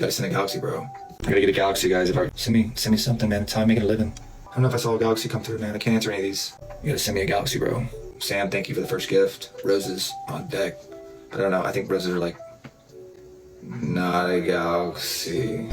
gotta send a galaxy, bro. I gotta get a galaxy, guys. If I send me something, man. It's how I make it a living. I don't know if I saw a galaxy come through, man. I can't answer any of these. You gotta send me a galaxy, bro. Sam, thank you for the first gift. Roses on deck. I don't know. I think roses are like not a galaxy.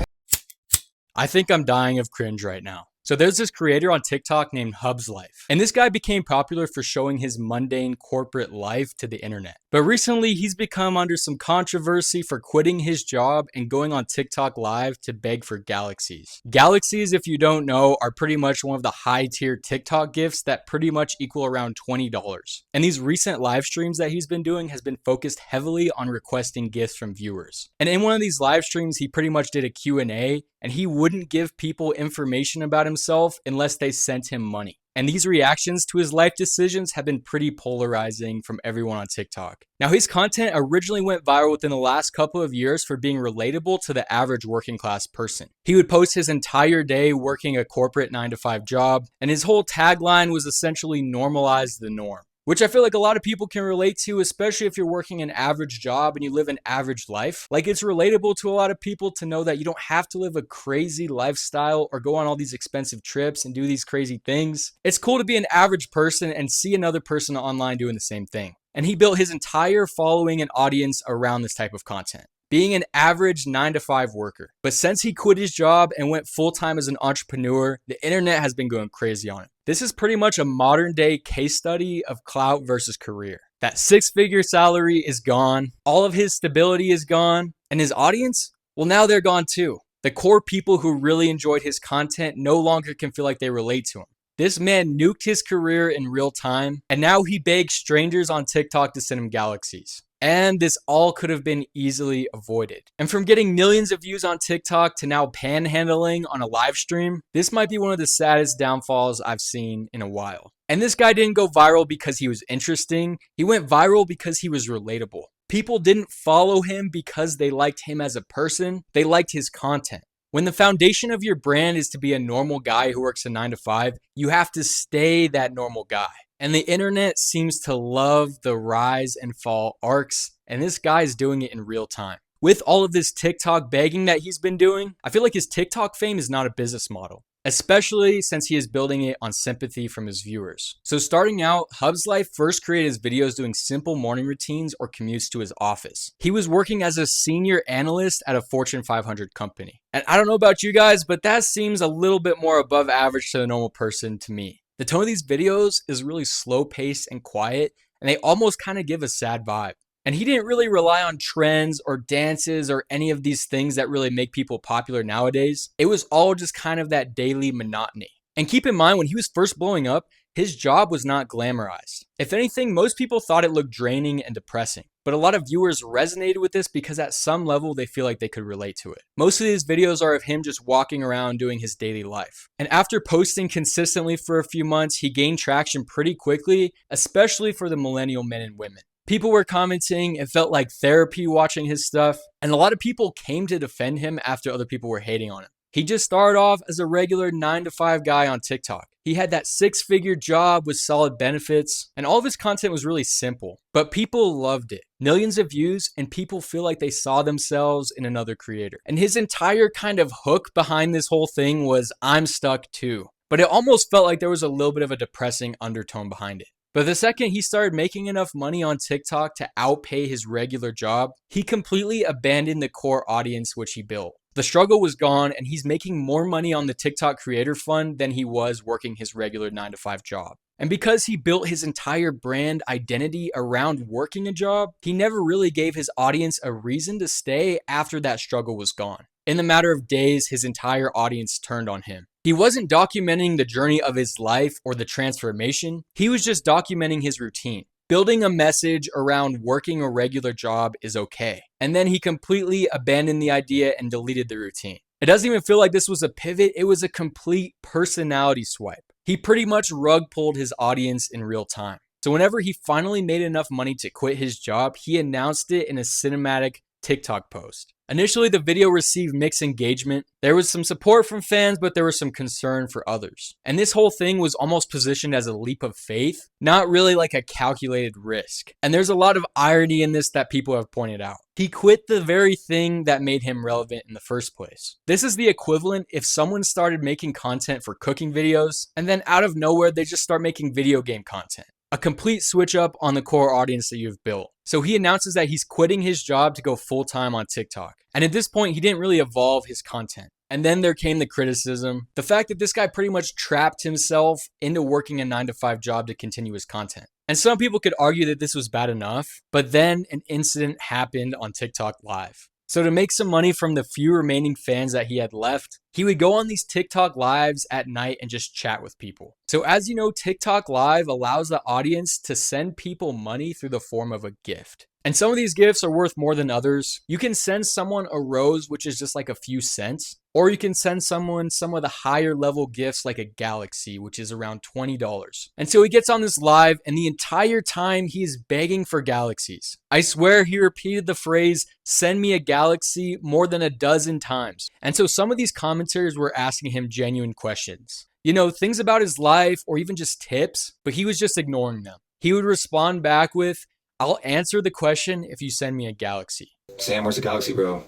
I think I'm dying of cringe right now. So there's this creator on TikTok named Hubs.life, and this guy became popular for showing his mundane corporate life to the internet. But recently, he's become under some controversy for quitting his job and going on TikTok live to beg for galaxies. Galaxies, if you don't know, are pretty much one of the high-tier TikTok gifts that pretty much equal around $20. And these recent live streams that he's been doing has been focused heavily on requesting gifts from viewers. And in one of these live streams, he pretty much did a Q&A, and he wouldn't give people information about himself unless they sent him money. And these reactions to his life decisions have been pretty polarizing from everyone on TikTok. Now, his content originally went viral within the last couple of years for being relatable to the average working class person. He would post his entire day working a corporate 9-to-5 job, and his whole tagline was essentially normalize the norm, which I feel like a lot of people can relate to, especially if you're working an average job and you live an average life. Like, it's relatable to a lot of people to know that you don't have to live a crazy lifestyle or go on all these expensive trips and do these crazy things. It's cool to be an average person and see another person online doing the same thing. And he built his entire following and audience around this type of content, being an average 9-to-5 worker. But since he quit his job and went full-time as an entrepreneur, the internet has been going crazy on him. This is pretty much a modern day case study of clout versus career. That 6-figure salary is gone, all of his stability is gone, and his audience, well, now they're gone too. The core people who really enjoyed his content no longer can feel like they relate to him. This man nuked his career in real time, and now he begs strangers on TikTok to send him galaxies. And this all could have been easily avoided. And from getting millions of views on TikTok to now panhandling on a live stream, this might be one of the saddest downfalls I've seen in a while. And this guy didn't go viral because he was interesting. He went viral because he was relatable. People didn't follow him because they liked him as a person. They liked his content. When the foundation of your brand is to be a normal guy who works a 9-to-5, you have to stay that normal guy. And the internet seems to love the rise and fall arcs, and this guy is doing it in real time. With all of this TikTok begging that he's been doing, I feel like his TikTok fame is not a business model, especially since he is building it on sympathy from his viewers. So starting out, Hubs.life first created his videos doing simple morning routines or commutes to his office. He was working as a senior analyst at a Fortune 500 company. And I don't know about you guys, but that seems a little bit more above average to the normal person to me. The tone of these videos is really slow paced and quiet, and they almost kind of give a sad vibe. And he didn't really rely on trends or dances or any of these things that really make people popular nowadays. It was all just kind of that daily monotony. And keep in mind, when he was first blowing up, his job was not glamorized. If anything, most people thought it looked draining and depressing. But a lot of viewers resonated with this because at some level they feel like they could relate to it. Most of these videos are of him just walking around doing his daily life. And after posting consistently for a few months, he gained traction pretty quickly, especially for the millennial men and women. People were commenting, it felt like therapy watching his stuff, and a lot of people came to defend him after other people were hating on him. He just started off as a regular 9-to-5 guy on TikTok. He had that 6-figure job with solid benefits, and all of his content was really simple, but people loved it. Millions of views, and people feel like they saw themselves in another creator. And his entire kind of hook behind this whole thing was, I'm stuck too. But it almost felt like there was a little bit of a depressing undertone behind it. But the second he started making enough money on TikTok to outpay his regular job, he completely abandoned the core audience which he built. The struggle was gone, and he's making more money on the TikTok Creator Fund than he was working his regular 9-to-5 job. And because he built his entire brand identity around working a job, he never really gave his audience a reason to stay after that struggle was gone. In the matter of days, his entire audience turned on him. He wasn't documenting the journey of his life or the transformation. He was just documenting his routine. Building a message around working a regular job is okay. And then he completely abandoned the idea and deleted the routine. It doesn't even feel like this was a pivot. It was a complete personality swipe. He pretty much rug pulled his audience in real time. So whenever he finally made enough money to quit his job, he announced it in a cinematic TikTok post. Initially, the video received mixed engagement. There was some support from fans, but there was some concern for others. And this whole thing was almost positioned as a leap of faith, not really like a calculated risk. And there's a lot of irony in this that people have pointed out. He quit the very thing that made him relevant in the first place. This is the equivalent if someone started making content for cooking videos, and then out of nowhere, they just start making video game content. A complete switch up on the core audience that you've built. So he announces that he's quitting his job to go full-time on TikTok. And at this point, he didn't really evolve his content. And then there came the criticism. The fact that this guy pretty much trapped himself into working a 9-to-5 job to continue his content. And some people could argue that this was bad enough, but then an incident happened on TikTok Live. So to make some money from the few remaining fans that he had left, he would go on these TikTok lives at night and just chat with people. So as you know, TikTok Live allows the audience to send people money through the form of a gift. And some of these gifts are worth more than others. You can send someone a rose, which is just like a few cents, or you can send someone some of the higher level gifts like a galaxy, which is around $20. And so he gets on this live, and the entire time he is begging for galaxies. I swear he repeated the phrase, "send me a galaxy," more than a dozen times. And so some of these commentators were asking him genuine questions. You know, things about his life or even just tips, but he was just ignoring them. He would respond back with, "I'll answer the question if you send me a galaxy." Sam, where's the galaxy, bro?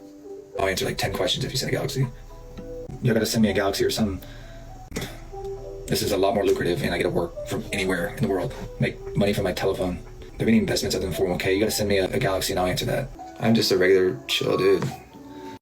I'll answer like 10 questions if you send a galaxy. You gotta send me a galaxy or something. This is a lot more lucrative, and I get to work from anywhere in the world. Make money from my telephone. There any investments other than 401k. You gotta send me a galaxy and I'll answer that. I'm just a regular chill dude.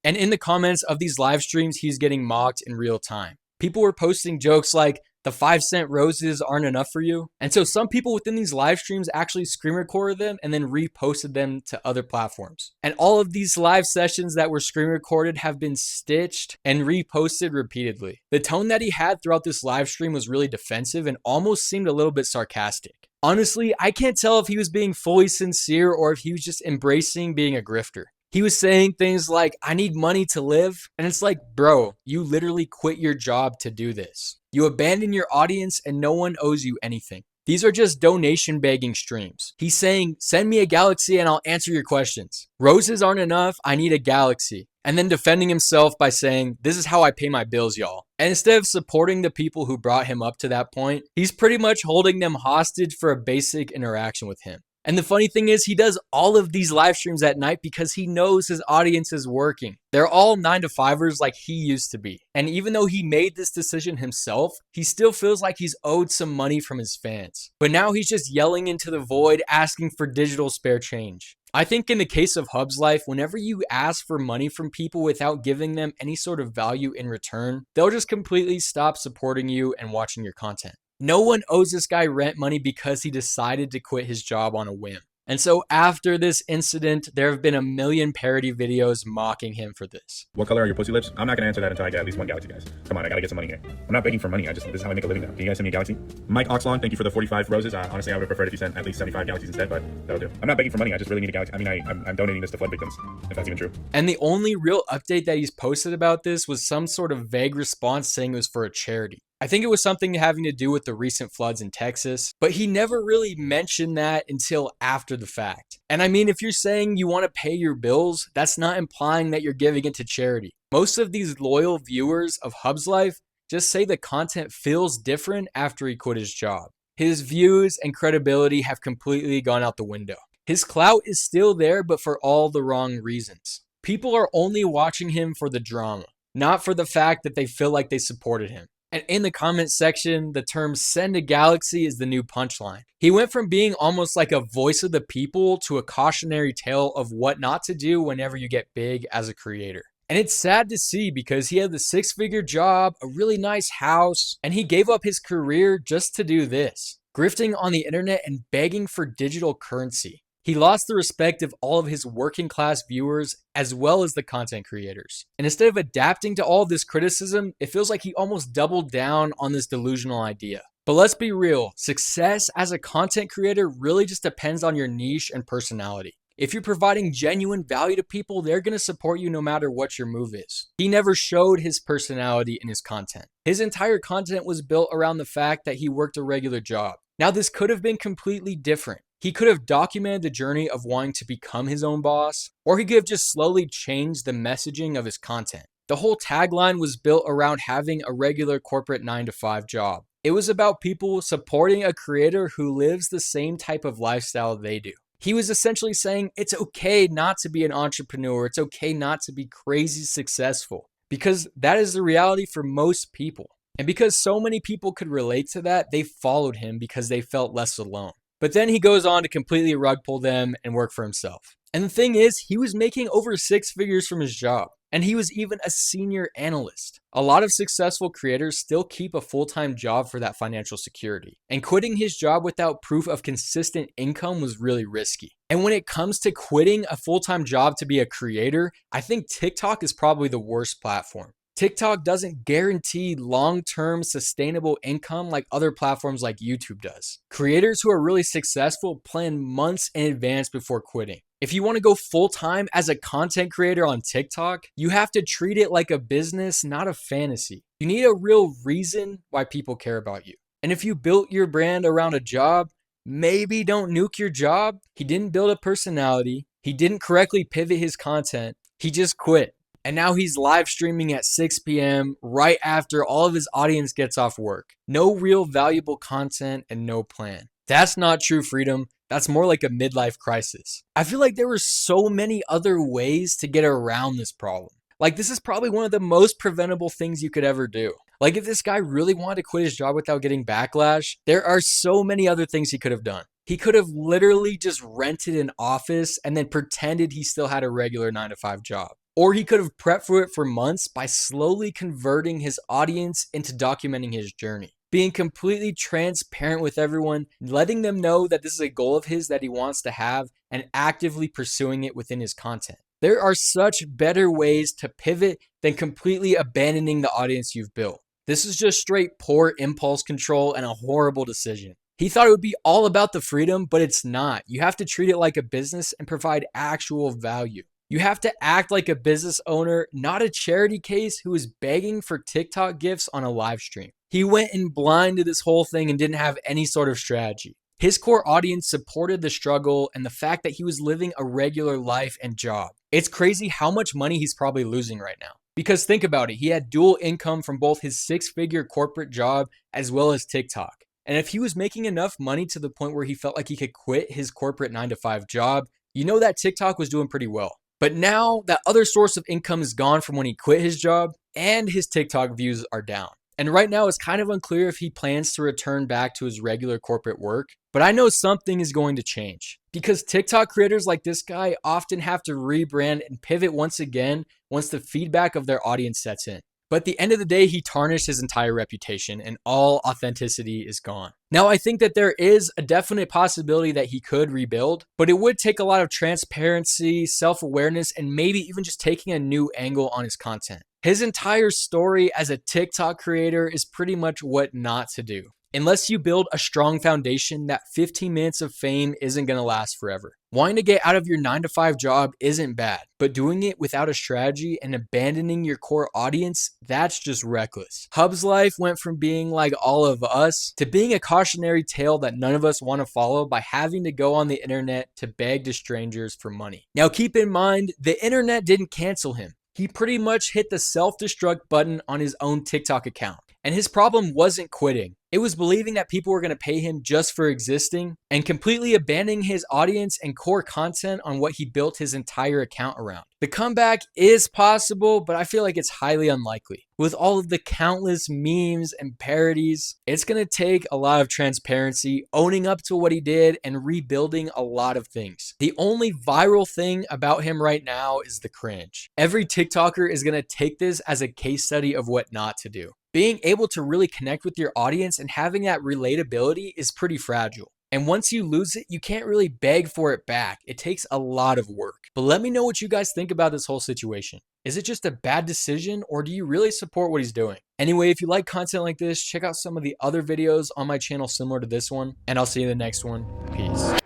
And in the comments of these live streams, he's getting mocked in real time. People were posting jokes like, "the 5-cent roses aren't enough for you." And so some people within these live streams actually screen recorded them and then reposted them to other platforms. And all of these live sessions that were screen recorded have been stitched and reposted repeatedly. The tone that he had throughout this live stream was really defensive and almost seemed a little bit sarcastic. Honestly, I can't tell if he was being fully sincere or if he was just embracing being a grifter. He was saying things like, "I need money to live." And it's like, bro, you literally quit your job to do this. You abandon your audience and no one owes you anything. These are just donation begging streams. He's saying, "send me a galaxy and I'll answer your questions. Roses aren't enough, I need a galaxy." And then defending himself by saying, "this is how I pay my bills, y'all." And instead of supporting the people who brought him up to that point, he's pretty much holding them hostage for a basic interaction with him. And the funny thing is, he does all of these live streams at night because he knows his audience is working. They're all 9-to-5ers like he used to be. And even though he made this decision himself, he still feels like he's owed some money from his fans. But now he's just yelling into the void, asking for digital spare change. I think in the case of Hubs.life, whenever you ask for money from people without giving them any sort of value in return, they'll just completely stop supporting you and watching your content. No one owes this guy rent money because he decided to quit his job on a whim. And so after this incident, there have been a million parody videos mocking him for this. What color are your pussy lips? I'm not gonna answer that until I get at least one galaxy, guys. Come on, I gotta get some money here. I'm not begging for money. This is how I make a living now. Can you guys send me a galaxy? Mike Oxlon, thank you for the 45 roses. Honestly, I would have preferred if you sent at least 75 galaxies instead, but that'll do. I'm not begging for money. I just really need a galaxy. I mean, I'm donating this to flood victims, if that's even true. And the only real update that he's posted about this was some sort of vague response saying it was for a charity. I think it was something having to do with the recent floods in Texas, but he never really mentioned that until after the fact. And I mean, if you're saying you want to pay your bills, that's not implying that you're giving it to charity. Most of these loyal viewers of Hubs.life just say the content feels different after he quit his job. His views and credibility have completely gone out the window. His clout is still there, but for all the wrong reasons. People are only watching him for the drama, not for the fact that they feel like they supported him. And in the comment section, the term "send a galaxy" is the new punchline. He went from being almost like a voice of the people to a cautionary tale of what not to do whenever you get big as a creator. And it's sad to see because he had the 6-figure job, a really nice house, and he gave up his career just to do this, grifting on the internet and begging for digital currency. He lost the respect of all of his working class viewers as well as the content creators. And instead of adapting to all of this criticism, it feels like he almost doubled down on this delusional idea. But let's be real, success as a content creator really just depends on your niche and personality. If you're providing genuine value to people, they're going to support you no matter what your move is. He never showed his personality in his content. His entire content was built around the fact that he worked a regular job. Now, this could have been completely different. He could have documented the journey of wanting to become his own boss, or he could have just slowly changed the messaging of his content. The whole tagline was built around having a regular corporate 9-to-5 job. It was about people supporting a creator who lives the same type of lifestyle they do. He was essentially saying it's okay not to be an entrepreneur, it's okay not to be crazy successful, because that is the reality for most people. And because so many people could relate to that, they followed him because they felt less alone. But then he goes on to completely rug pull them and work for himself. And the thing is, he was making over 6 figures from his job. And he was even a senior analyst. A lot of successful creators still keep a full-time job for that financial security. And quitting his job without proof of consistent income was really risky. And when it comes to quitting a full-time job to be a creator, I think TikTok is probably the worst platform. TikTok doesn't guarantee long-term sustainable income like other platforms like YouTube does. Creators who are really successful plan months in advance before quitting. If you want to go full-time as a content creator on TikTok, you have to treat it like a business, not a fantasy. You need a real reason why people care about you. And if you built your brand around a job, maybe don't nuke your job. He didn't build a personality. He didn't correctly pivot his content. He just quit. And now he's live streaming at 6 p.m. right after all of his audience gets off work. No real valuable content and no plan. That's not true freedom. That's more like a midlife crisis. I feel like there were so many other ways to get around this problem. Like, this is probably one of the most preventable things you could ever do. Like, if this guy really wanted to quit his job without getting backlash, there are so many other things he could have done. He could have literally just rented an office and then pretended he still had a regular 9-to-5 job. Or he could have prepped for it for months by slowly converting his audience into documenting his journey. Being completely transparent with everyone, letting them know that this is a goal of his that he wants to have, and actively pursuing it within his content. There are such better ways to pivot than completely abandoning the audience you've built. This is just straight poor impulse control and a horrible decision. He thought it would be all about the freedom, but it's not. You have to treat it like a business and provide actual value. You have to act like a business owner, not a charity case who is begging for TikTok gifts on a live stream. He went in blind to this whole thing and didn't have any sort of strategy. His core audience supported the struggle and the fact that he was living a regular life and job. It's crazy how much money he's probably losing right now. Because think about it, he had dual income from both his 6-figure corporate job as well as TikTok. And if he was making enough money to the point where he felt like he could quit his corporate 9-to-5 job, you know that TikTok was doing pretty well. But now that other source of income is gone from when he quit his job, and his TikTok views are down. And right now it's kind of unclear if he plans to return back to his regular corporate work, but I know something is going to change. Because TikTok creators like this guy often have to rebrand and pivot once again once the feedback of their audience sets in. But at the end of the day, he tarnished his entire reputation and all authenticity is gone. Now, I think that there is a definite possibility that he could rebuild, but it would take a lot of transparency, self-awareness, and maybe even just taking a new angle on his content. His entire story as a TikTok creator is pretty much what not to do. Unless you build a strong foundation, that 15 minutes of fame isn't going to last forever. Wanting to get out of your 9-to-5 job isn't bad, but doing it without a strategy and abandoning your core audience, that's just reckless. Hubs.life went from being like all of us to being a cautionary tale that none of us want to follow by having to go on the internet to beg to strangers for money. Now keep in mind, the internet didn't cancel him. He pretty much hit the self-destruct button on his own TikTok account. And his problem wasn't quitting. It was believing that people were going to pay him just for existing and completely abandoning his audience and core content on what he built his entire account around. The comeback is possible, but I feel like it's highly unlikely. With all of the countless memes and parodies, it's going to take a lot of transparency, owning up to what he did, and rebuilding a lot of things. The only viral thing about him right now is the cringe. Every TikToker is going to take this as a case study of what not to do. Being able to really connect with your audience and having that relatability is pretty fragile. And once you lose it, you can't really beg for it back. It takes a lot of work. But let me know what you guys think about this whole situation. Is it just a bad decision, or do you really support what he's doing? Anyway, if you like content like this, check out some of the other videos on my channel similar to this one, and I'll see you in the next one. Peace.